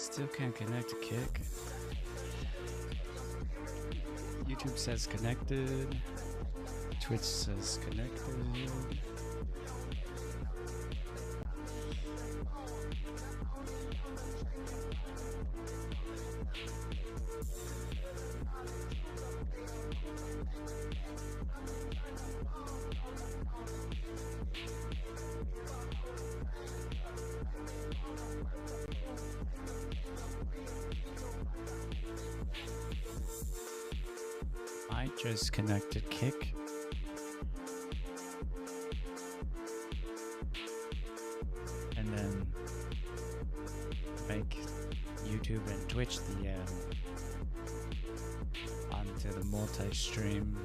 Still can't connect to Kick. YouTube says connected. Twitch says connected. I just connected Kick. And then make YouTube and Twitch the onto the multi-stream.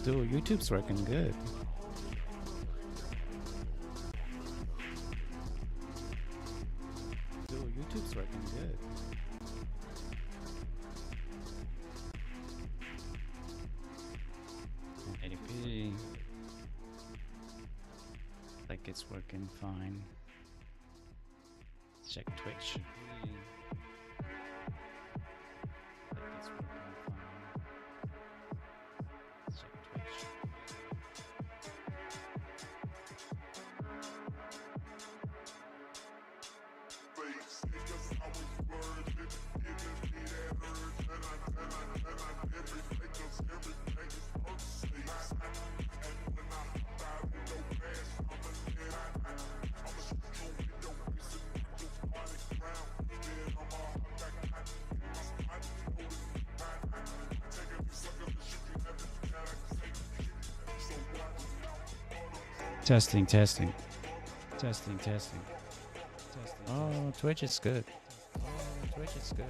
Dude, YouTube's working good. Dude, YouTube's working good. ADP. Like it's working fine. Let's check Twitch. Testing, testing. Testing, testing. Oh, Twitch is good. Oh, Twitch is good.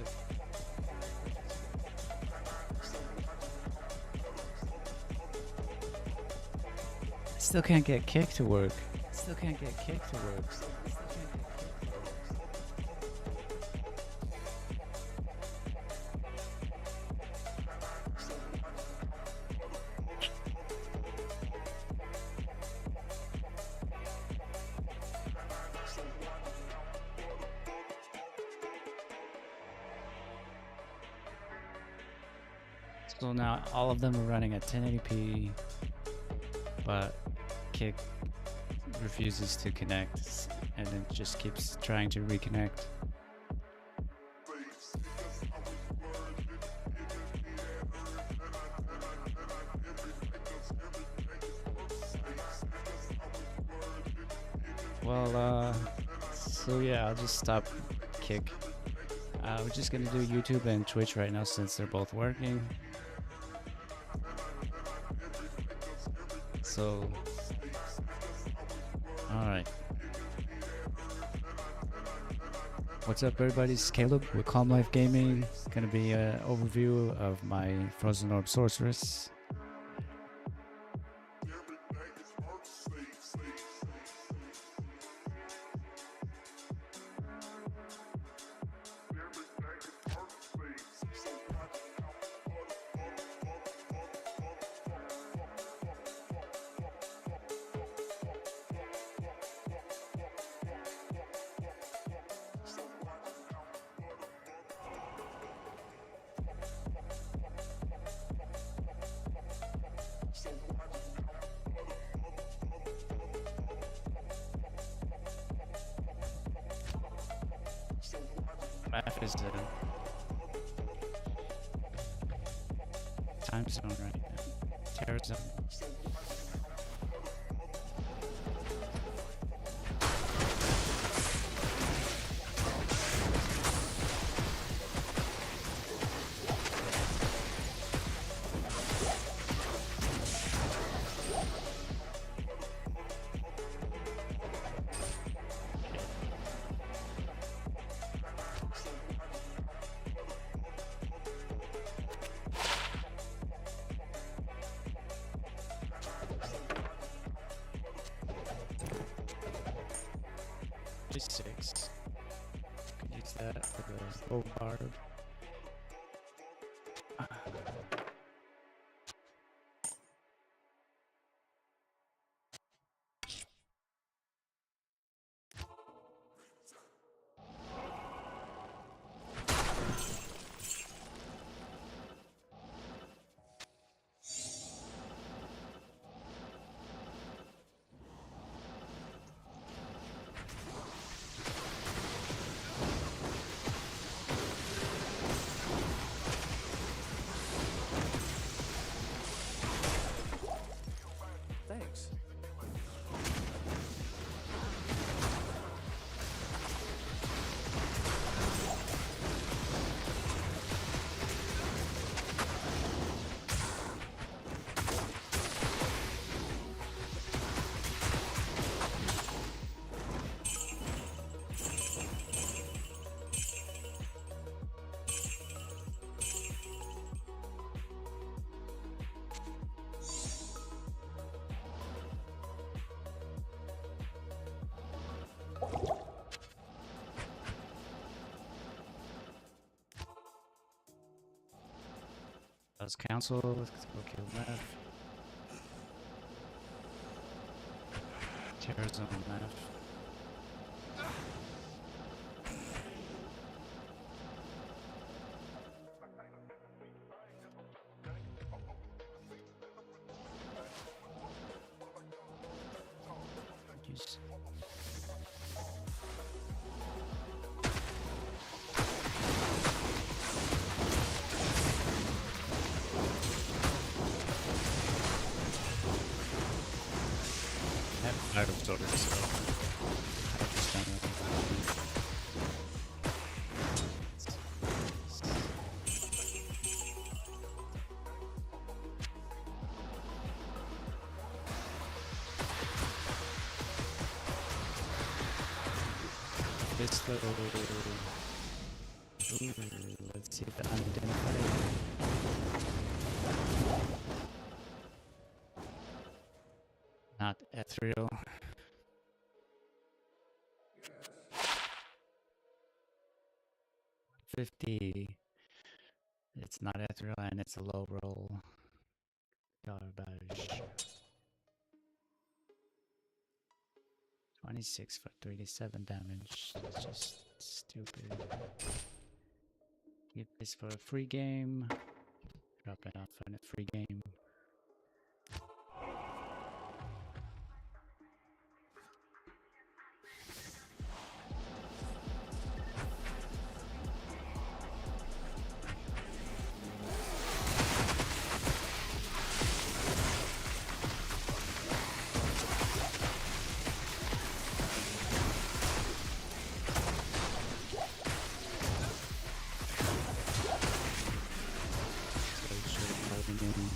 Still can't get Kick to work. Still can't get Kick to work. So now all of them are running at 1080p, but Kick refuses to connect and it just keeps trying to reconnect. Well, so yeah, I'll just stop Kick. We're just gonna do YouTube and Twitch right now since they're both working. So, alright. What's up everybody, it's Caleb with Calm Life Gaming. Gonna be an overview of my Frozen Orb Sorceress. Mephisto. time zone right now. Terror zone. Six. Could use that for the bow barb. Thanks. Let's cancel. Let's go kill Meph. Terror zone Meph. Use. Out of storage, so I just don't know. This little. Ooh, let's see the unidentified. Not ethereal. $50. It's not ethereal and it's a low roll. Garbage. 26 for 37 damage. It's just stupid. Get this for a free game. Drop it off on a free game.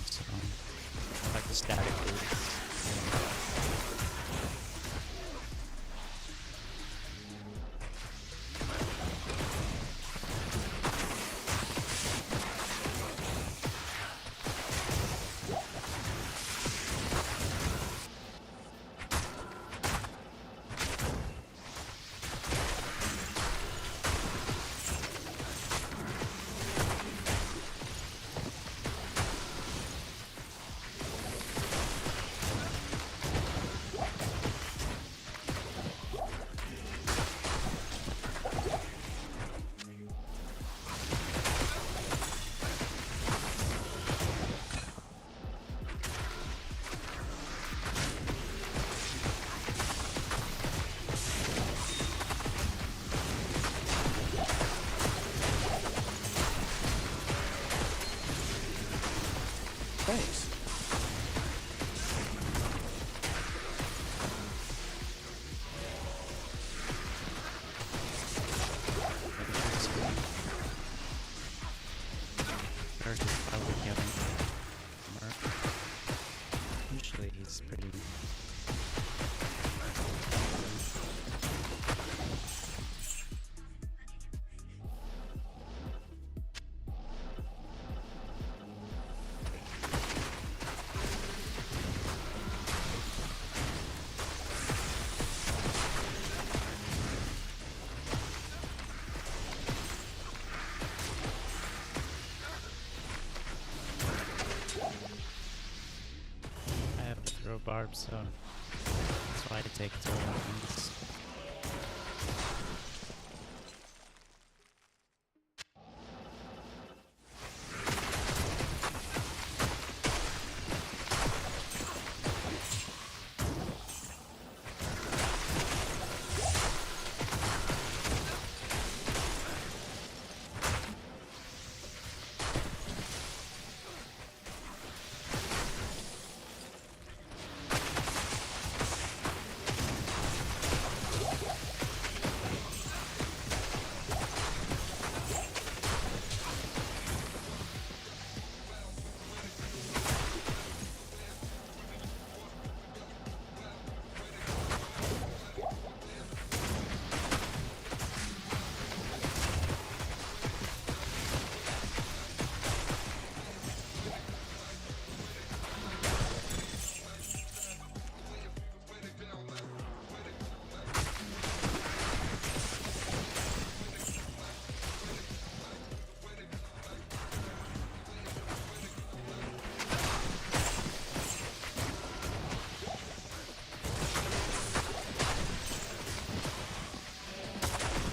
So barbs, so that's why I take two weapons.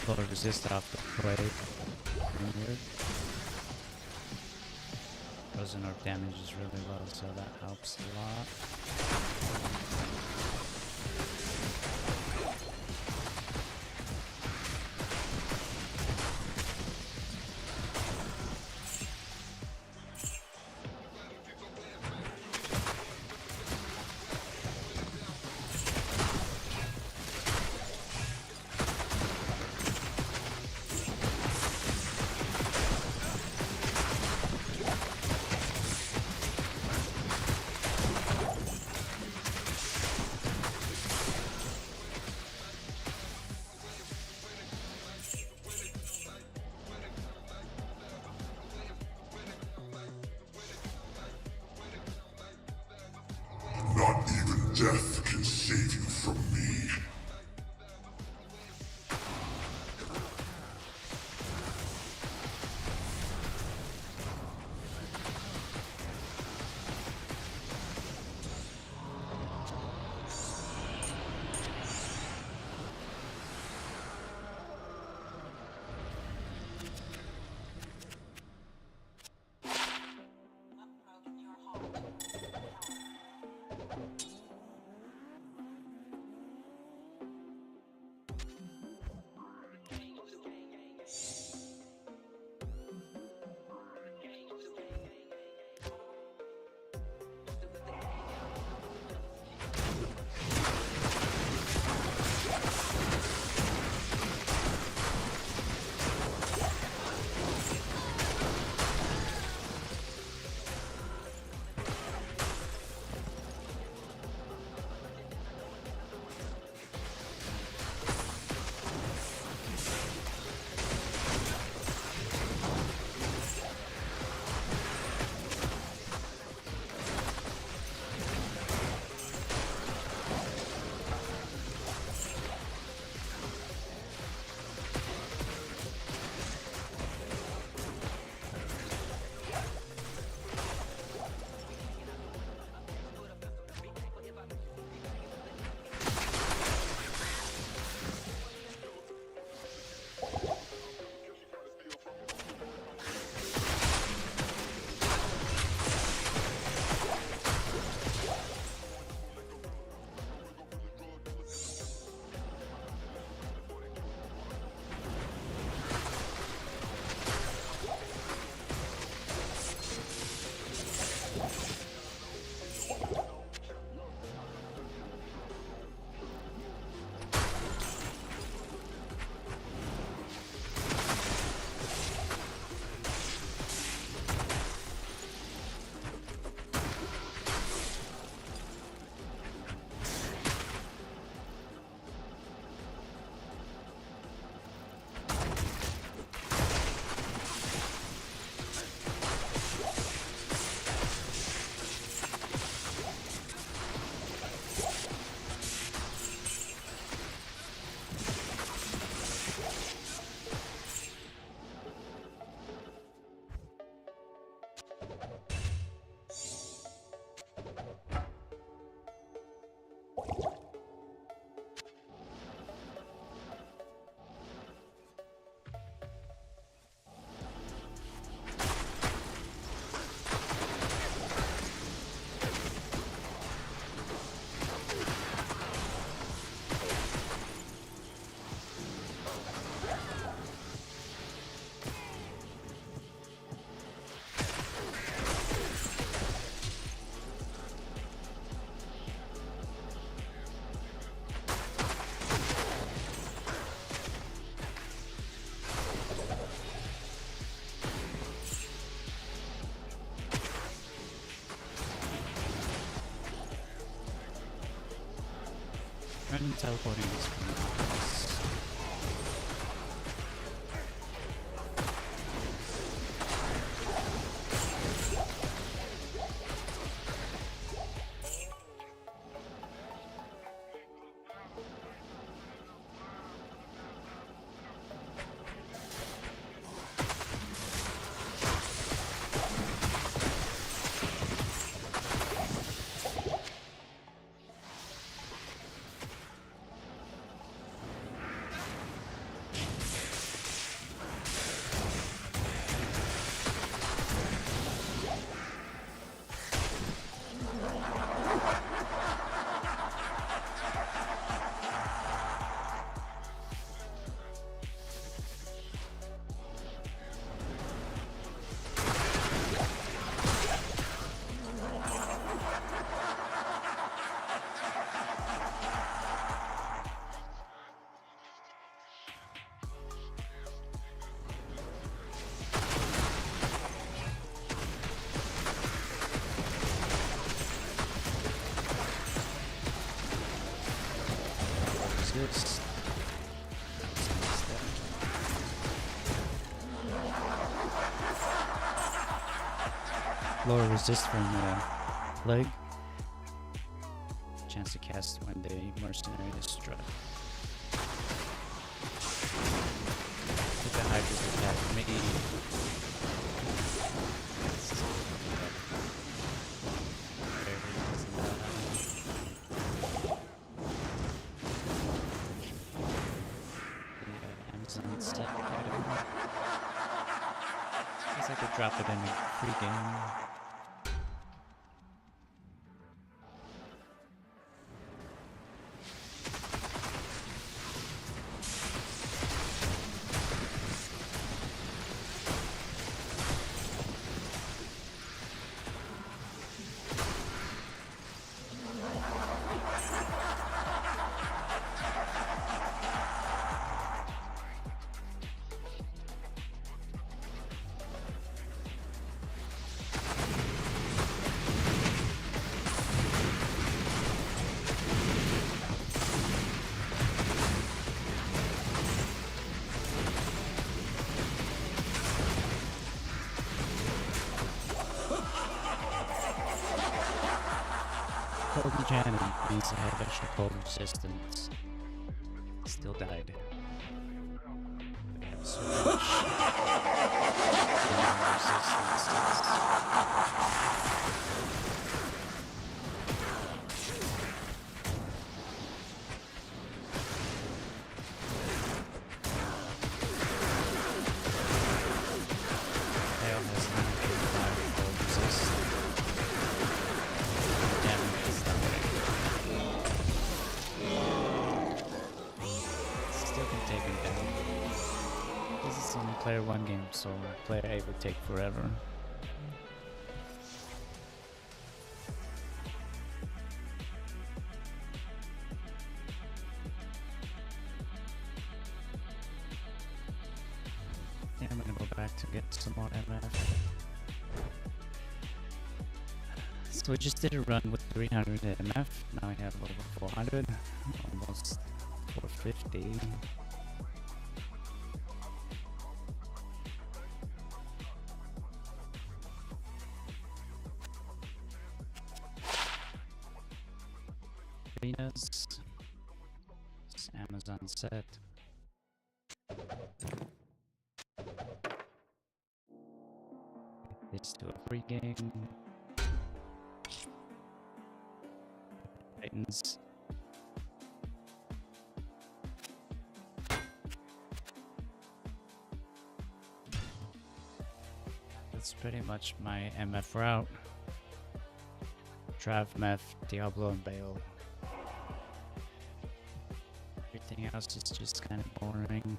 Pull resist off the plate. Weird. Frozen Orb damage is really low, so that helps a lot. Not even death can save you from me. teleporting is pretty nice. This. Lower resist from plague. Chance to cast when the mercenary is struck. With the Hydra's attack, maybe. I could drop it in a free game. Cold Enchant means I have extra cold resistance. Still died. We have so much resistance. Player 1 game, so player A would take forever. Yeah, I'm gonna go back to get some more MF. So we just did a run with 300 MF, now I have over 400, almost 450. It's Amazon set. This to a free game. Titans. That's pretty much my MF route. Trav, Meph, Diablo, and Baal. Everything else is just kind of boring.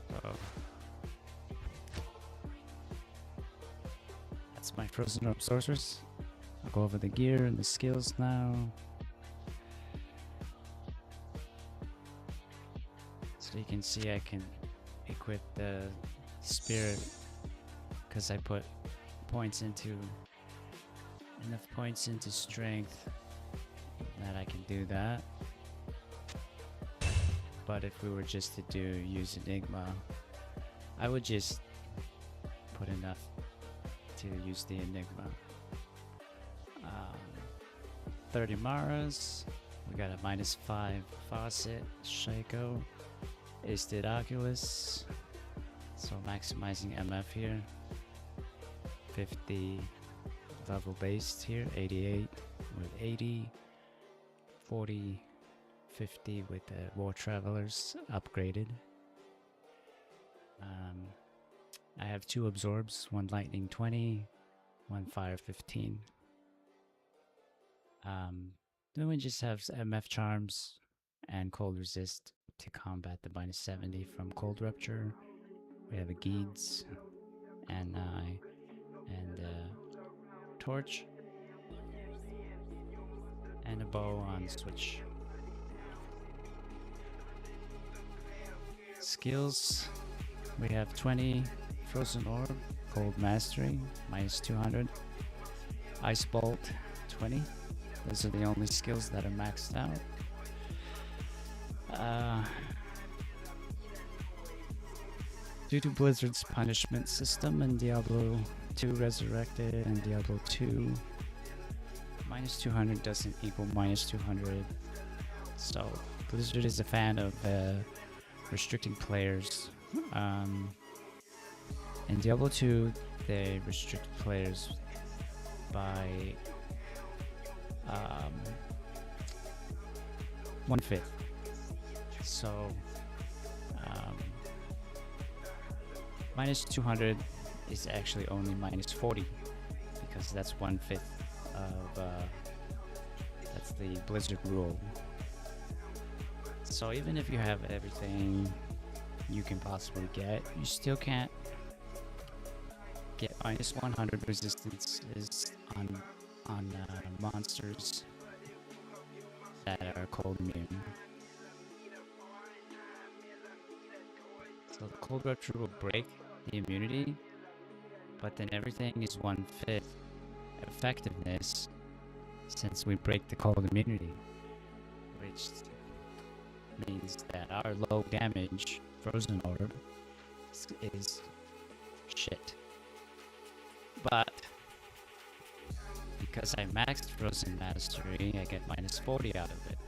So that's my Frozen Orb Sorceress. I'll go over the gear and the skills now. So you can see I can equip the spirit because I put enough points into strength that I can do that. But if we were just to use Enigma, I would just put enough to use the Enigma. 30 Maras, we got a -5 Faucet, Shaco, Isted Oculus, so maximizing MF here. 50 level based here, 88 with 80, 40, 50 with the War Travelers upgraded. I have 2 absorbs, one lightning 20, one fire 15. Then we just have MF charms and cold resist to combat the -70 from cold rupture. We have a Geeds and torch and a bow on switch. Skills, we have 20 Frozen Orb, Cold Mastery, -200, Ice Bolt, 20. Those are the only skills that are maxed out. Due to Blizzard's punishment system in Diablo 2 Resurrected and Diablo 2, -200 doesn't equal -200. So Blizzard is a fan of restricting players. In Diablo 2, they restrict players by 1/5. So -200 is actually only -40 because that's 1/5 of that's the Blizzard rule. So even if you have everything you can possibly get, you still can't get -100 resistances on monsters that are cold immune. So the cold rupture will break the immunity, but then everything is 1/5 effectiveness since we break the cold immunity, which means that our low damage Frozen Orb is shit. But because I maxed Frozen Mastery, I get -40 out of it.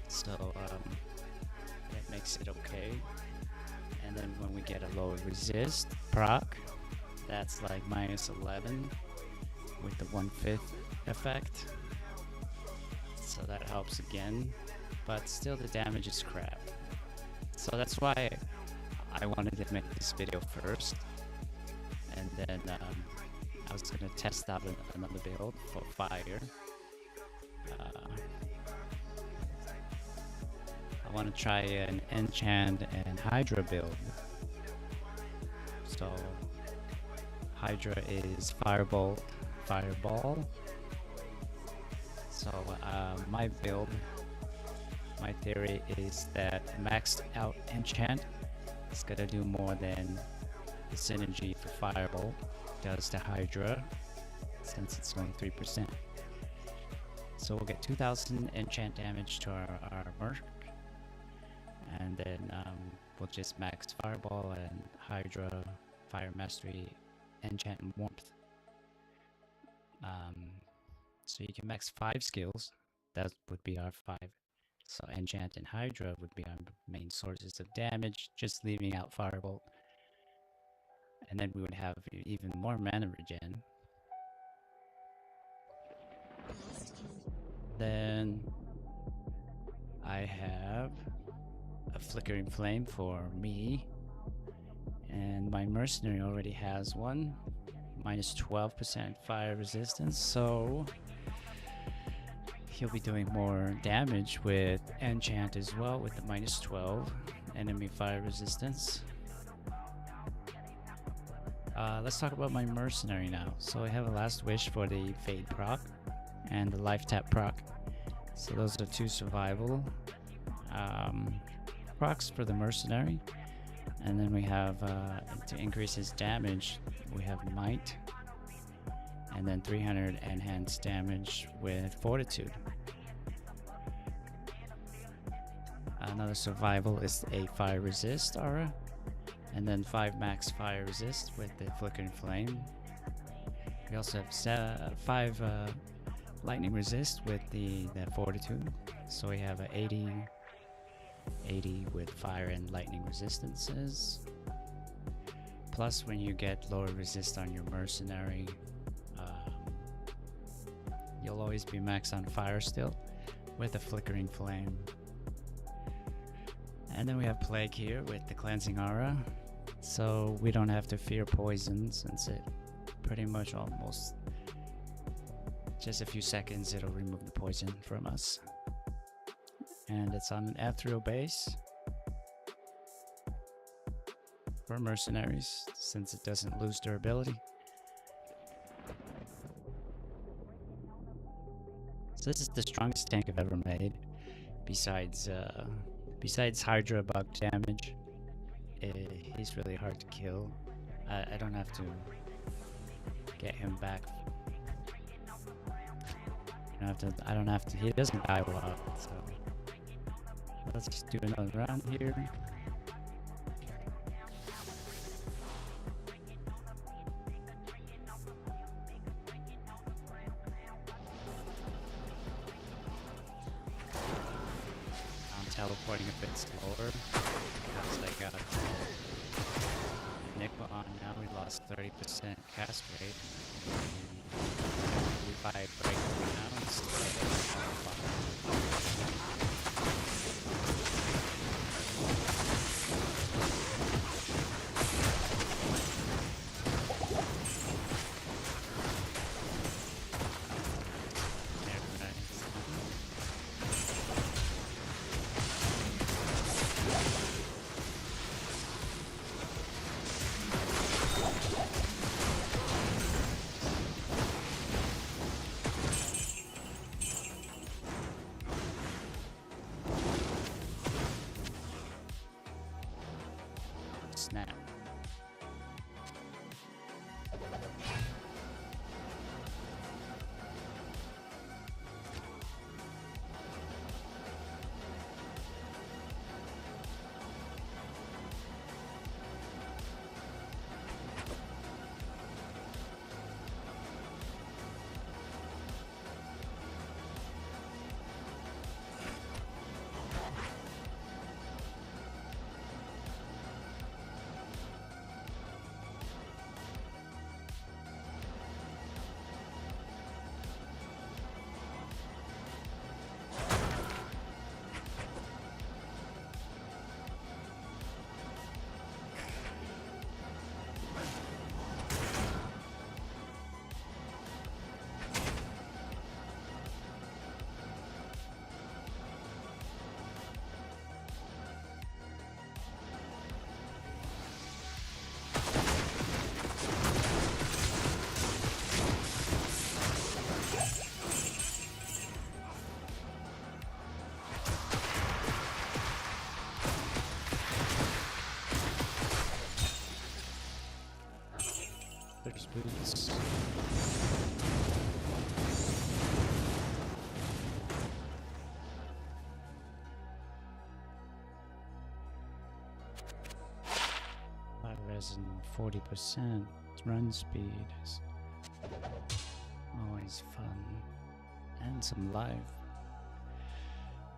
So that makes it okay. And then when we get a low resist proc, that's like -11 with the 1/5 effect. So that helps again, but still the damage is crap. So that's why I wanted to make this video first, and then I was gonna test out another build for fire. I want to try an enchant and Hydra build. So Hydra is Firebolt, Fireball. So my build, my theory is that maxed out enchant is gonna do more than the synergy for Firebolt does to Hydra, since it's only 3%. So we'll get 2000 enchant damage to our Merc, and then we'll just max Fireball and Hydra, Fire Mastery, Enchant, and Warmth. So you can max 5 skills. That would be our 5. So Enchant and Hydra would be our main sources of damage, just leaving out Firebolt. And then we would have even more mana regen. Then I have a Flickering Flame for me, and my Mercenary already has one, -12% fire resistance, so he'll be doing more damage with Enchant as well, with the -12 enemy fire resistance. Let's talk about my Mercenary now. So I have a Last Wish for the Fade proc and the Life Tap proc. So those are 2 survival procs for the Mercenary. And then we have, to increase his damage, we have Might. And then 300 enhanced damage with Fortitude. Another survival is a Fire Resist aura. And then 5 max Fire Resist with the Flickering Flame. We also have 5 Lightning Resist with the Fortitude. So we have a 80 with Fire and Lightning Resistances. Plus when you get lower resist on your Mercenary, you'll always be max on Fire still with a Flickering Flame. And then we have Plague here with the Cleansing Aura. So we don't have to fear poison since it pretty much almost just a few seconds it'll remove the poison from us. And it's on an ethereal base for mercenaries since it doesn't lose durability. So this is the strongest tank I've ever made besides Hydra bug damage. He's really hard to kill. I don't have to get him back. I don't have to. He doesn't die a lot. So let's just do another round here. I'm teleporting a bit slower because I got Nick on now. We lost 30% cast rate. If I break them now, it's snap. There's boots. Resin 40%. Run speed is always fun. And some life.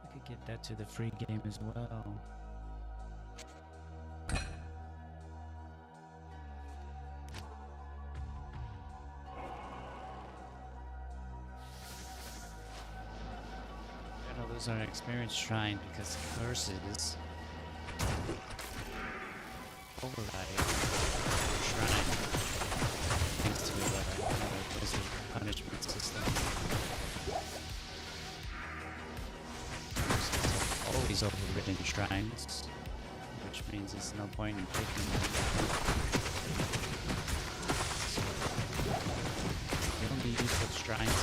I could get that to the free game as well. Gonna lose our experience shrine because curses override shrine thanks to another blizzard punishment system. Always overridden shrines, which means there's no point in picking them. So the only useful shrines are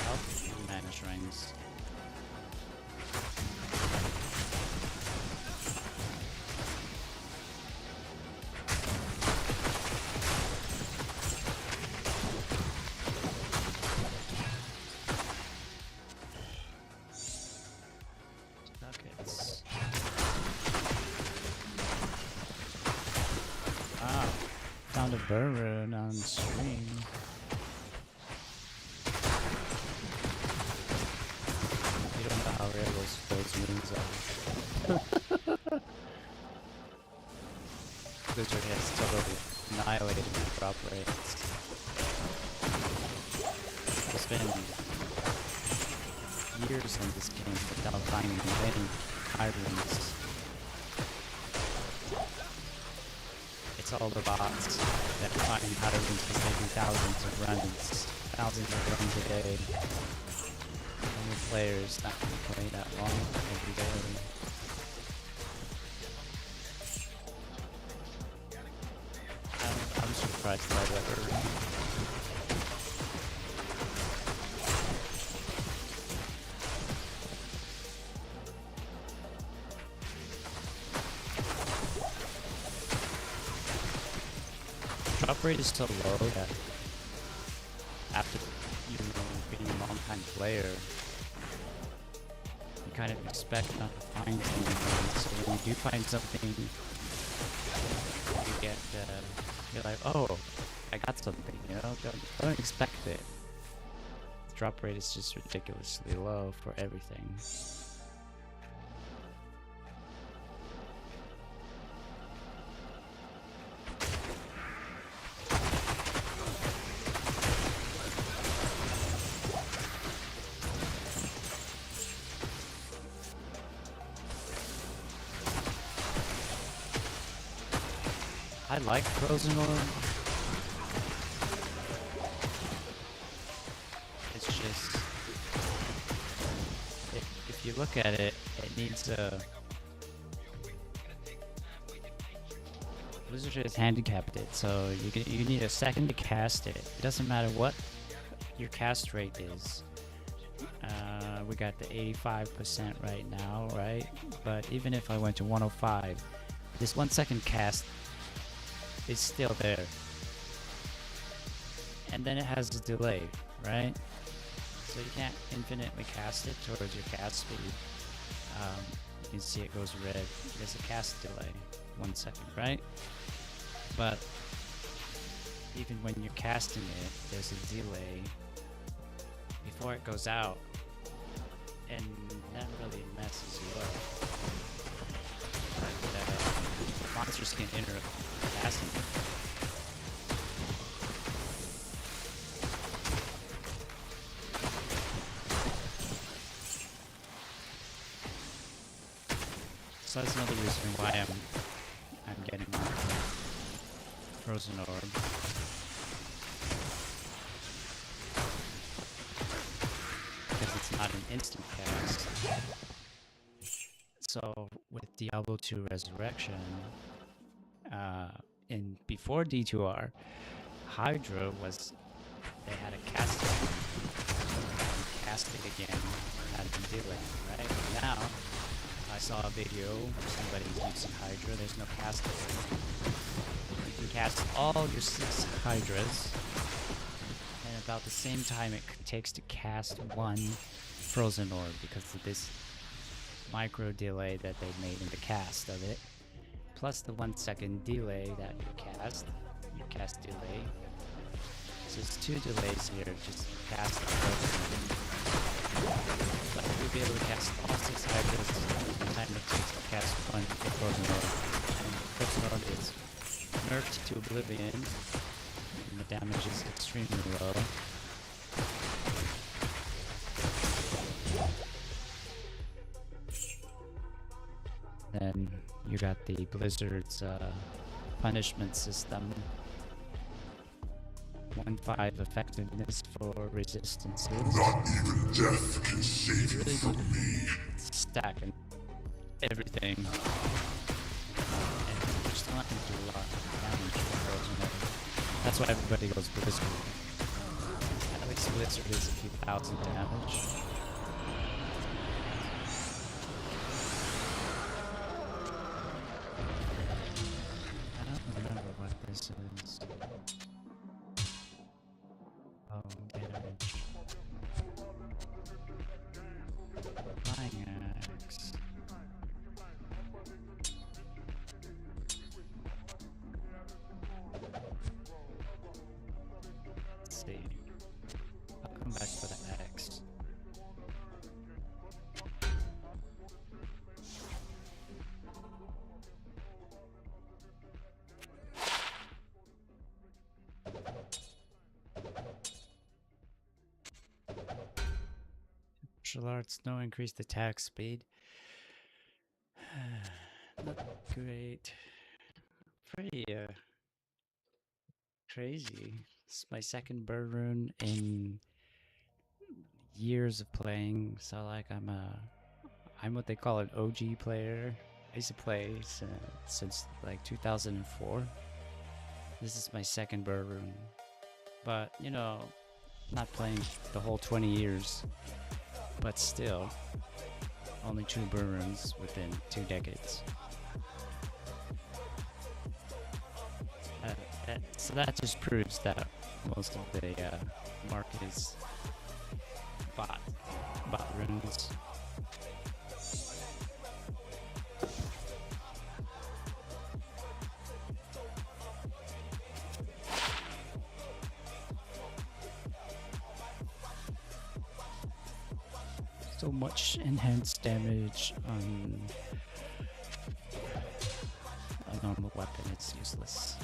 health and mana shrines. Ber Rune on stream. You don't know how rare those runes are. Blizzard has totally annihilated the drop rates. It's been years in this game without finding any high runes. It's all the bots that find high runes because they do thousands of runs a day. Only players not going to play that long every day. I'm surprised by that. Drop rate is so low that after being a long time player, you kind of expect not to find anything. So when you do find something, you get you're like, oh, I got something. You know, don't expect it. The drop rate is just ridiculously low for everything. I like Frozen Orb. It's just, if you look at it, it needs a... Blizzard has handicapped it, so you need a second to cast it. It doesn't matter what your cast rate is. We got the 85% right now, right? But even if I went to 105, this 1 second cast is still there. And then it has a delay, right? So you can't infinitely cast it towards your cast speed. You can see it goes red. There's a cast delay, 1 second, right? But even when you're casting it, there's a delay before it goes out, and that really messes you up. Monsters can interrupt casting it. So that's another reason why I'm getting Frozen Orb. Because it's not an instant cast. So with Diablo 2 Resurrection, before D2R, Hydra was, they had a cast it, cast it again, had to do it, right? Now, I saw a video, somebody's using Hydra, there's no cast it. You can cast all your 6 Hydras, and about the same time it takes to cast one Frozen Orb because of this micro delay that they made in the cast of it, plus the 1 second delay that you cast delay. So it's 2 delays here, just cast the Frozen. But you'll be able to cast all 6 Hydras in the time it takes to cast one Frozen Orb. And Frozen Orb is nerfed to oblivion, and the damage is extremely low. Then you got the Blizzard's punishment system. 1-5 effectiveness for resistances. Not even death can save you from me. Stack and everything. And you're still not going to do a lot of damage for Frozen Orb. That's why everybody goes Blizzard. At least Blizzard is a few thousand damage. I don't remember what this is. Oh, damage. Flying axe. see. I'll come back for the axe. Martial arts, no increased attack speed. Not great. Pretty crazy. It's my second Ber Rune in years of playing. So like I'm what they call an OG player. I used to play since like 2004. This is my second Ber Rune. But you know, not playing the whole 20 years. But still, only 2 Ber Runes within 2 decades. So that just proves that most of the market is bot runes. So much enhanced damage on a normal weapon, it's useless.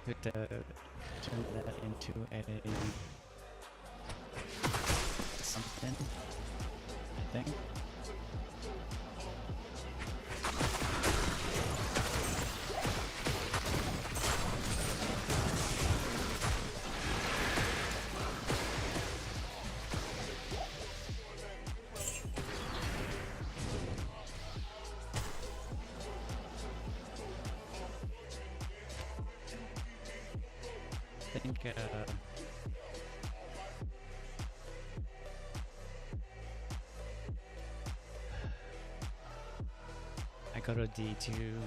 Could turn that into a something, I think. I think I go to d2.io,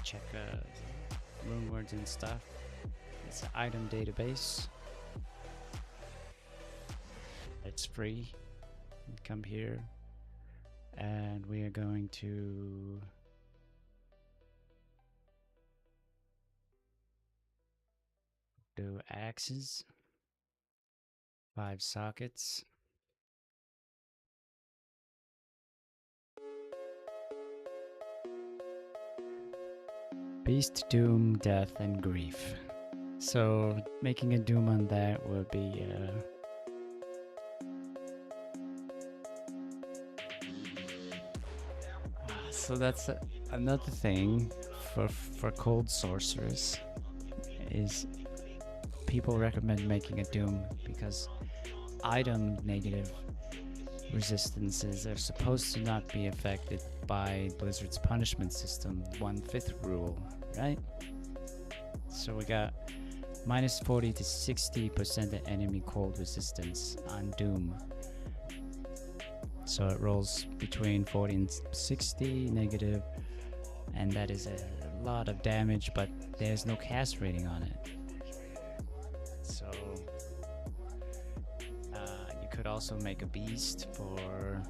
check rune words and stuff. It's an item database. It's free. Come here, and we are going to do axes, 5 sockets. Beast, Doom, Death, and Grief. So making a Doom on that would be so that's another thing for Cold Sorceress is people recommend making a Doom because item negative resistances are supposed to not be affected by Blizzard's punishment system, 1/5 rule, right? So we got minus 40 to 60% of enemy cold resistance on Doom. So it rolls between 40 and 60 negative, and that is a lot of damage, but there's no cast rating on it. So you could also make a beast for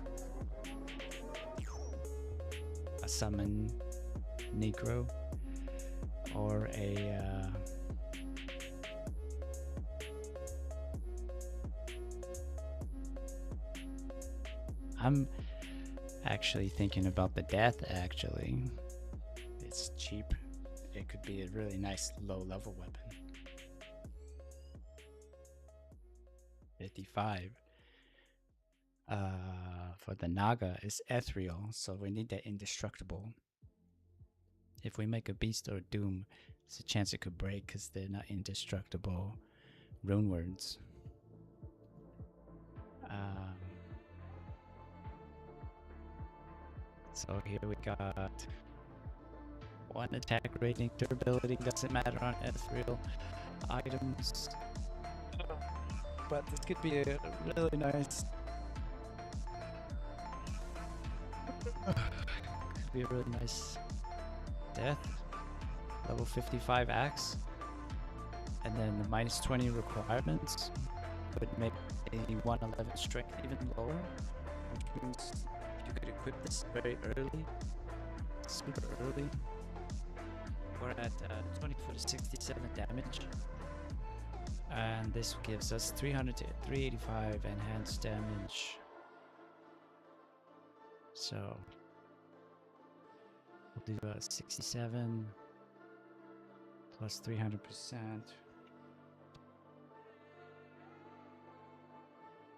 a summon Necro, or a I'm actually thinking about the death. Actually, it's cheap. It could be a really nice low level weapon. 55. For the Naga is ethereal, so we need that indestructible. If we make a beast or a Doom, there's a chance it could break because they're not indestructible rune words. So here we got 1 attack rating, durability doesn't matter on ethereal items. But this could be a really nice. Could be a really nice death. Level 55 axe. And then the minus 20 requirements would make a 111 strength even lower. Which means you could equip this very early. Super early. We're at 24 to 67 damage. And this gives us 300 to 385 enhanced damage. So we'll do 67 plus 300%.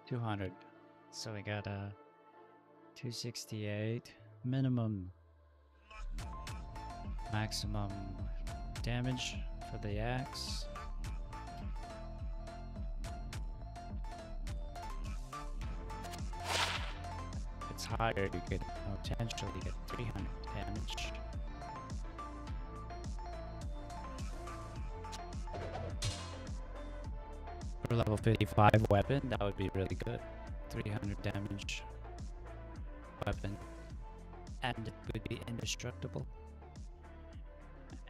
200. So we got a 268 minimum. Maximum damage for the axe. If it's higher, you could potentially get 300 damage. For level 55 weapon, that would be really good. 300 damage weapon. And it would be indestructible.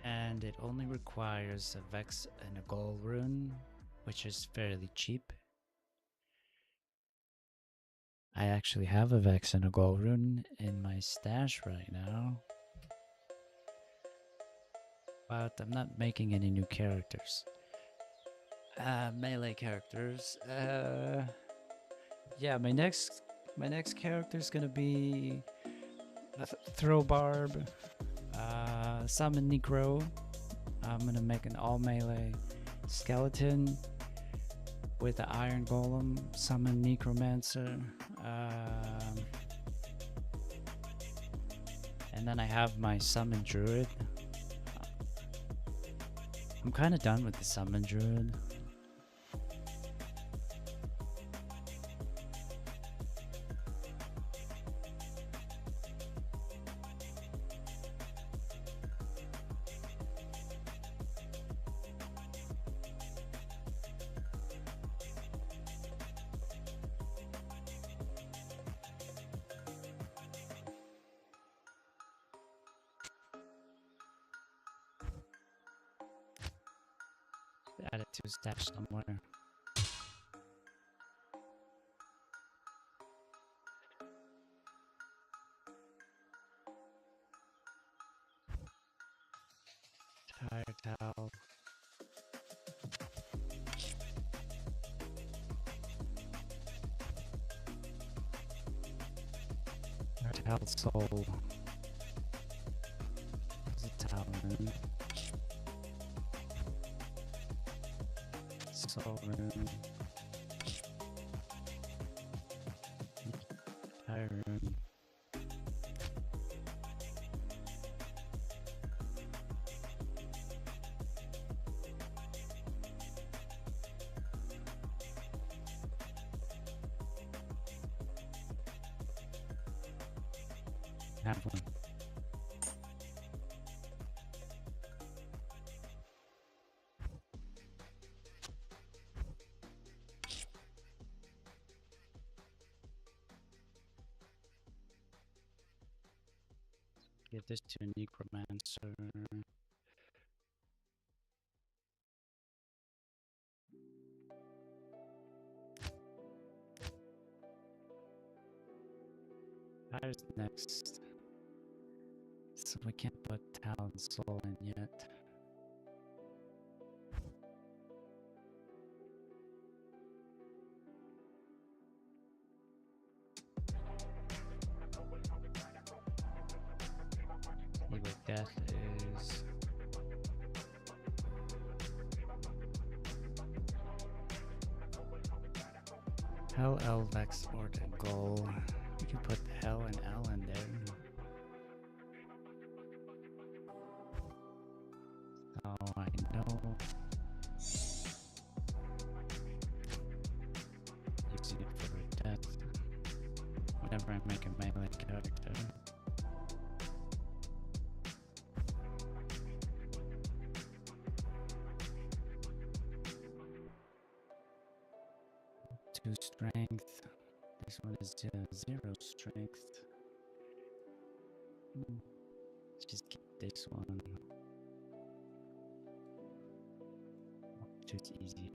And it only requires a Vex and a Gold Rune, which is fairly cheap. I actually have a Vex and a Gold Rune in my stash right now. But I'm not making any new characters. Melee characters. Yeah, my next character is gonna be a Throw Barb. Summon Necro. I'm gonna make an all melee skeleton with the Iron Golem. Summon Necromancer. And then I have my Summon Druid. I'm kind of done with the Summon Druid. Add it to a stash somewhere. Tire towel. Tire towel soul. There's a towel rune. Soul rune. Tire rune. Have one. Give this to a necromancer. Fire's next. So we can't put Talon Soul in yet. Evil Death is Hell, L, Vex, Ort, and Goal. You can put Hell and L in there. Oh, I know. Using it for death. Whenever I make a melee character. What is 0 strength? Let's just keep this one. It's easy.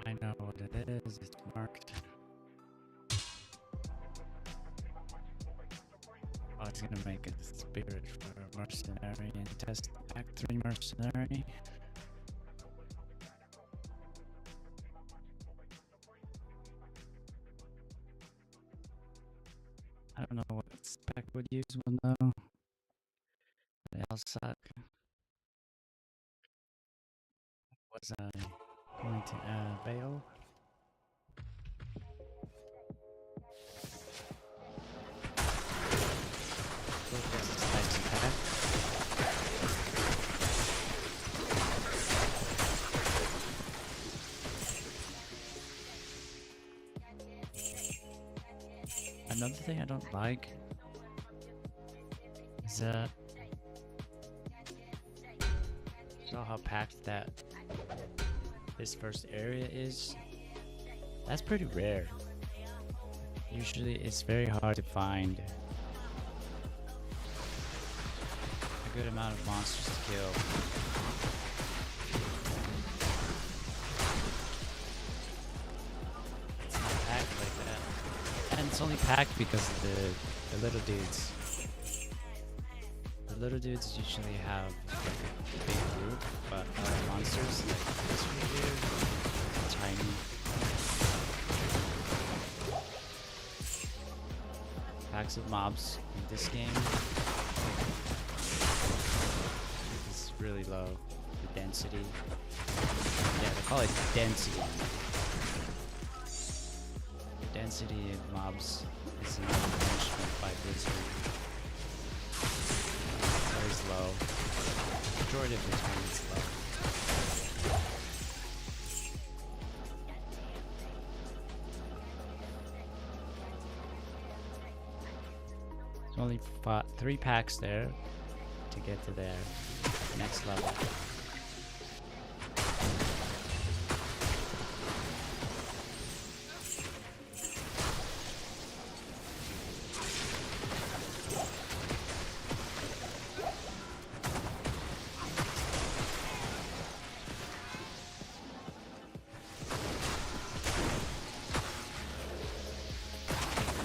I know what it is, it's marked. Oh, it's gonna make a spirit for a mercenary and test Act 3 mercenary. I don't know what spec would use one though. They all suck. Was I going to Baal? Another thing I don't like is that saw how packed that this first area is. That's pretty rare. Usually it's very hard to find a good amount of monsters to kill. It's not packed like that. And it's only packed because of the little dudes. The little dudes usually have a big group, but monsters like this right here, tiny. Packs of mobs in this game is really low. The density. Yeah, they call it density. The density of mobs is not management by Blizzard. It's always low. The majority of the time it's low. Only 3 packs there to get to their next level.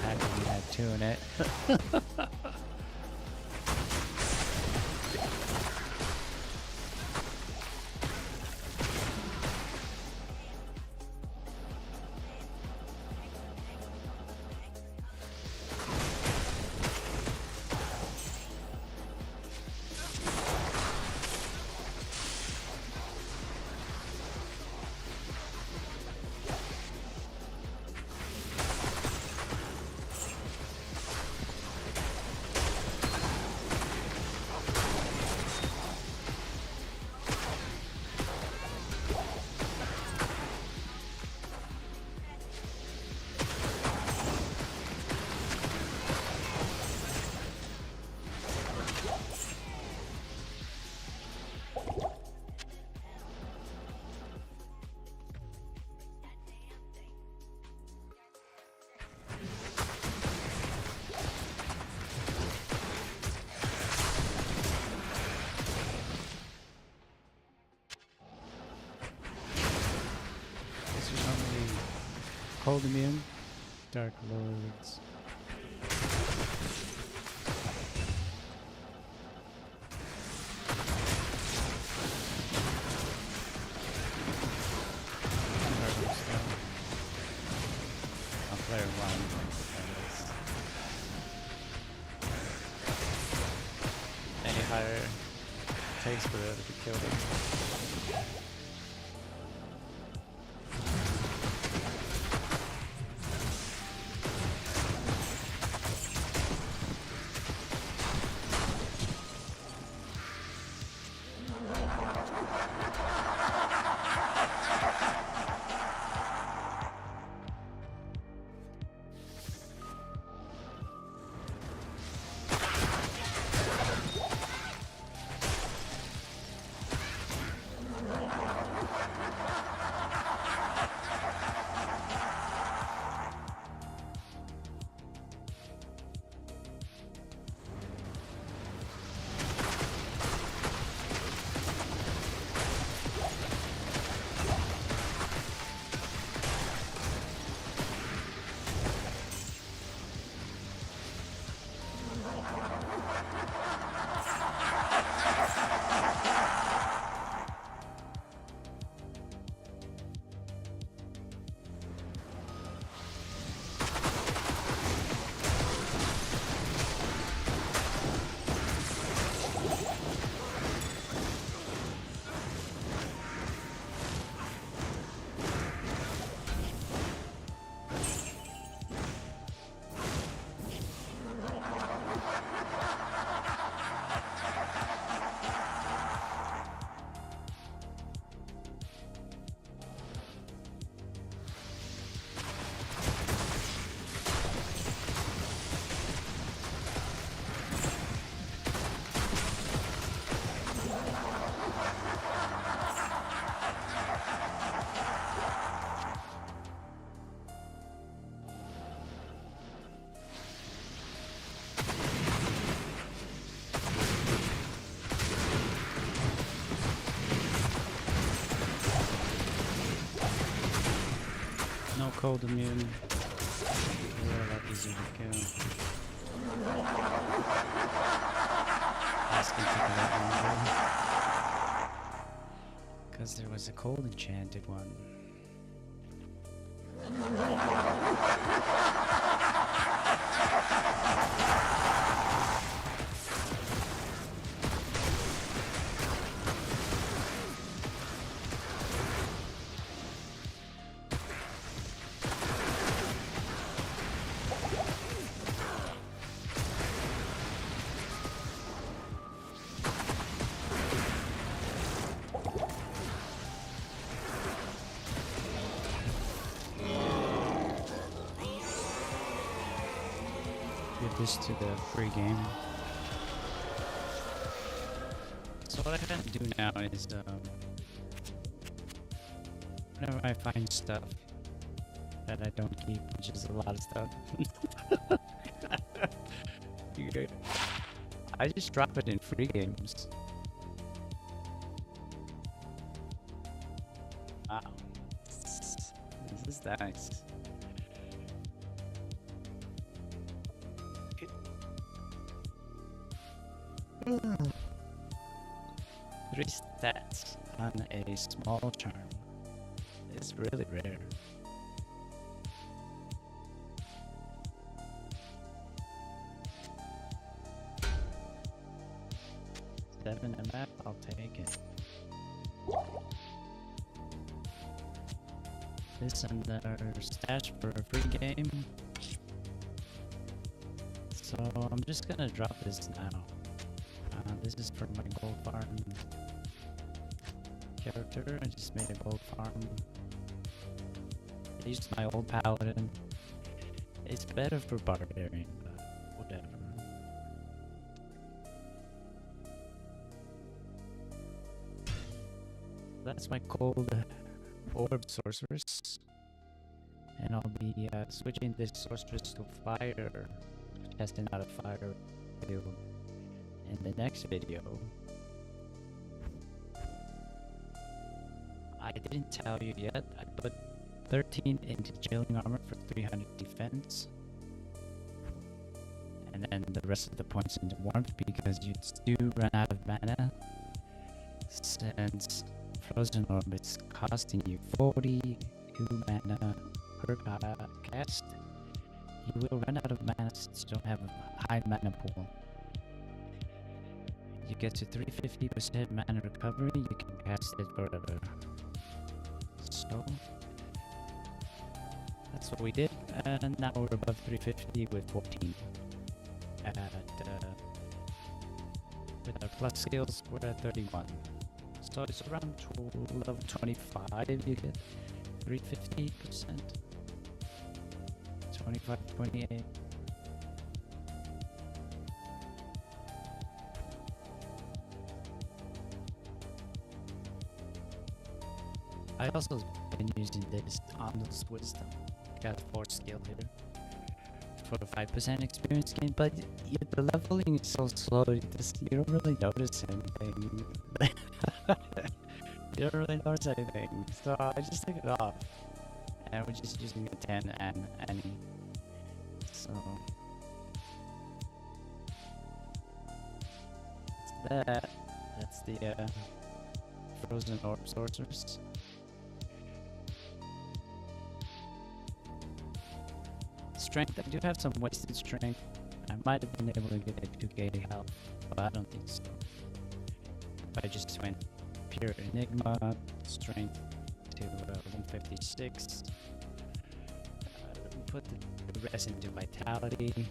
Pack only had 2 in it. Cold immune, Dark Lords. I'll play one. Any higher takes for it to be killed. cold immune. They're a lot easier to kill. This can take a lot longer. Because there was a cold enchanted one. Give this to the free game. So what I'm gonna do now is, whenever I find stuff that I don't keep, which is a lot of stuff, I just drop it in free games. Wow, this is nice. Three stats on a small charm is really rare. Seven a map, I'll take it. This another stash for a free game. So I'm just gonna drop this now. This is for my gold farm character. I just made a gold farm. I used my old paladin. It's better for barbarian, but whatever. That's my cold Orb Sorceress. And I'll be switching this sorceress to fire, testing out a fire build in the next video. I didn't tell you yet, I put 13 into Chilling Armor for 300 defense. And then the rest of the points into Warmth because you do run out of mana. Since Frozen Orb is costing you 42 mana per cast, you will run out of mana since you don't have a high mana pool. You get to 350% mana recovery, you can cast it forever. So, that's what we did, and now we're above 350 with 14. And with our plus skills, we're at 31. So it's around level 25, you get 350%. 25, 28. I also been using this Untitled Wisdom. Got a 4 skill here for a 5% experience gain, but the leveling is so slow. You don't really notice anything. You don't really notice anything, so I just took it off, and we're just using a 10 and any. So that's the Frozen Orb Sorceress. Strength, I do have some wasted strength. I might have been able to get a 2k health, but I don't think so. If I just went pure Enigma, strength to 156, put the rest into Vitality.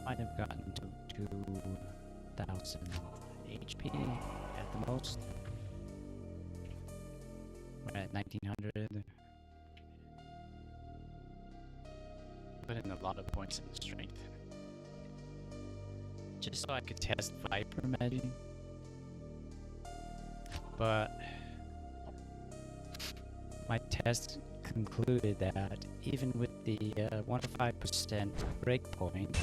Might have gotten to 2000 HP at the most. We're at 1900. Put in a lot of points in strength. Just so I could test Viper Magic. But my test concluded that even with the 1 to 5% breakpoint,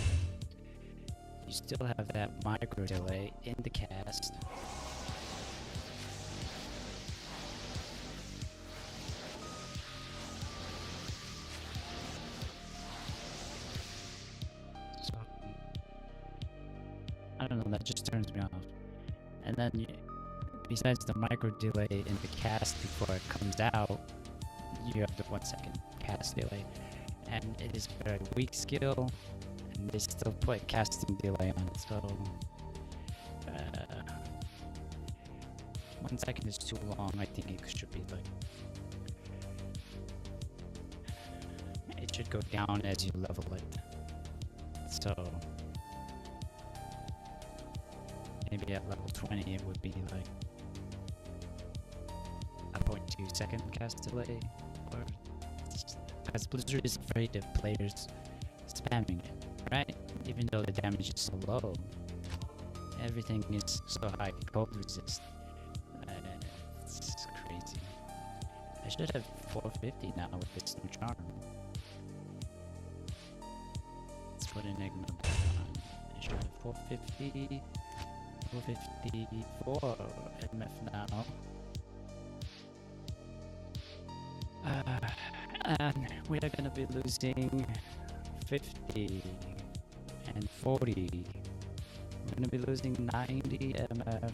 you still have that micro delay in the cast. that just turns me off. And then besides the micro delay in the cast before it comes out, you have the 1 second cast delay, and it is a very weak skill, and they still put casting delay on it. So 1 second is too long. I think it should be like, it should go down as you level it. So maybe at level 20 it would be like a 0.2 second cast delay, or because Blizzard is afraid of players spamming it, right? Even though the damage is so low, everything is so high cold resist. It's crazy. I should have 450 now with this new charm. Let's put Enigma back on. I should have 450, 454 MF now. And we are gonna be losing 50 and 40. We're gonna be losing 90 MF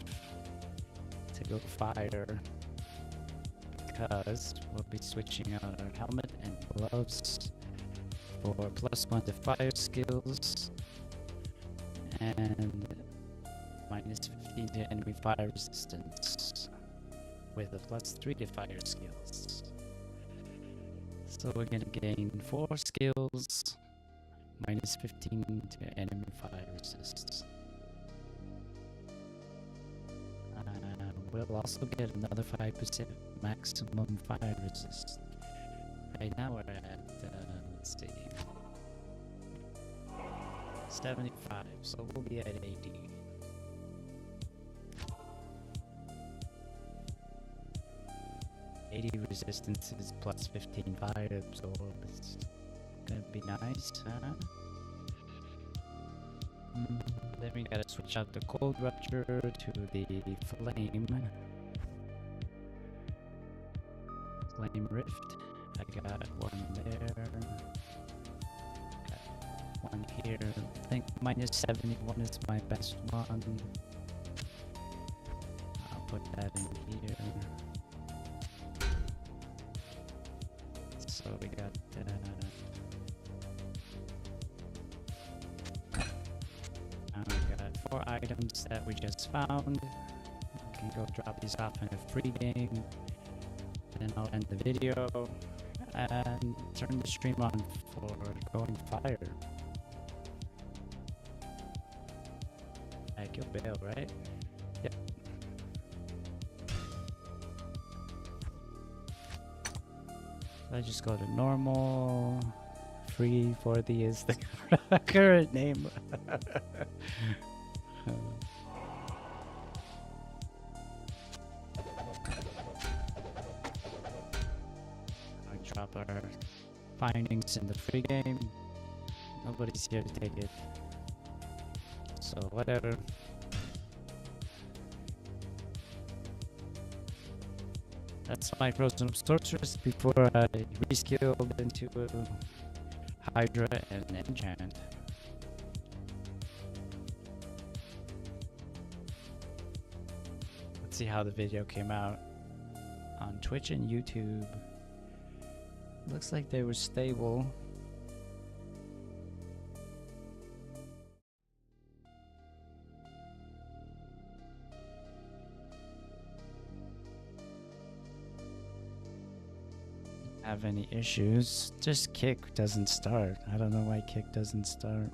to go fire, because we'll be switching out our helmet and gloves for +1 to fire skills and -15 to enemy fire resistance with a +3 to fire skills. So we're gonna gain 4 skills, -15 to enemy fire resist. We'll also get another 5% maximum fire resist. Right now we're at, let's see, 75, so we'll be at 80. Resistance is +15 fire absorb. It's gonna be nice, huh? Then we gotta switch out the cold rupture to the flame rift. I got one there, got one here. I think -71 is my best one. I'll put that in here. So we got we got 4 items that we just found. We can go drop these off in a free game. Then I'll end the video and turn the stream on for going fire. I killed Baal, right? Yep. I just go to normal. Free for the is the current name. I drop our findings in the free game. Nobody's here to take it. So whatever. That's my Frozen Sorceress before I reskilled into Hydra and Enchant. Let's see how the video came out on Twitch and YouTube. Looks like they were stable. Have any issues? Just kick doesn't start. I don't know why kick doesn't start.